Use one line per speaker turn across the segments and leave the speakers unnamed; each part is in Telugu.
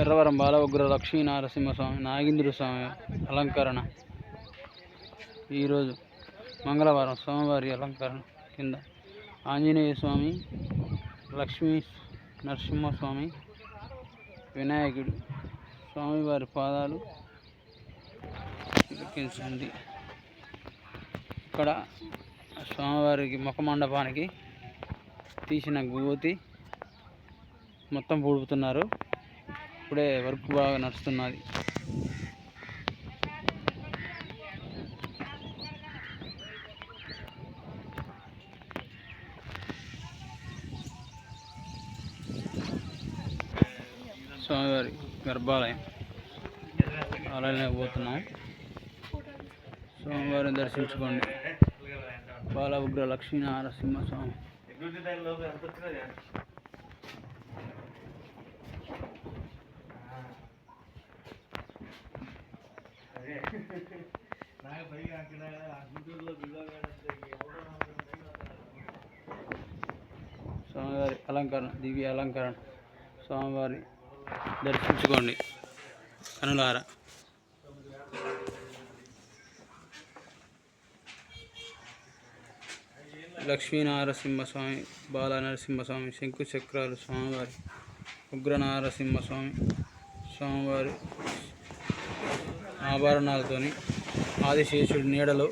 ఎర్రవరం బాలఉగ్ర లక్ష్మీ నరసింహస్వామి నాగేంద్ర స్వామి అలంకరణ. ఈరోజు మంగళవారం స్వామివారి అలంకరణ కింద ఆంజనేయ స్వామి, లక్ష్మీ నరసింహస్వామి, వినాయకుడు స్వామివారి పాదాలు తిలకించండి. ఇక్కడ స్వామివారికి ముఖ మండపానికి తీసిన గోతి మొత్తం పూడుతున్నారు. ఇప్పుడే వర్క్ బాగా నడుస్తున్నది. స్వామివారి గర్భాలయం ఆలయానికి పోతున్నాం. స్వామివారిని దర్శించుకోండి. బాల ఉగ్ర లక్ష్మీ నరసింహస్వామి. స్వామివారి అలంకరణ, దివ్య అలంకరణ. స్వామివారి దర్శించుకోండి కనులారా. లక్ష్మీ నరసింహస్వామి, బాల నరసింహస్వామి, శంకు చక్రాలు స్వామివారి, ఉగ్ర నరసింహస్వామి స్వామివారి ఆభరణాలతోని ఆదిశేషుడి నీడలో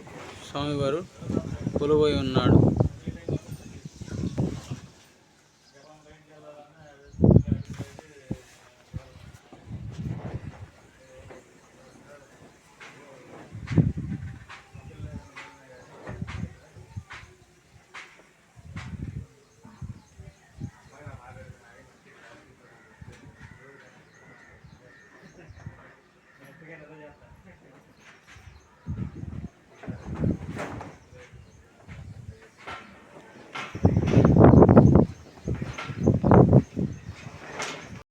స్వామివారు కొలువై ఉన్నాడు.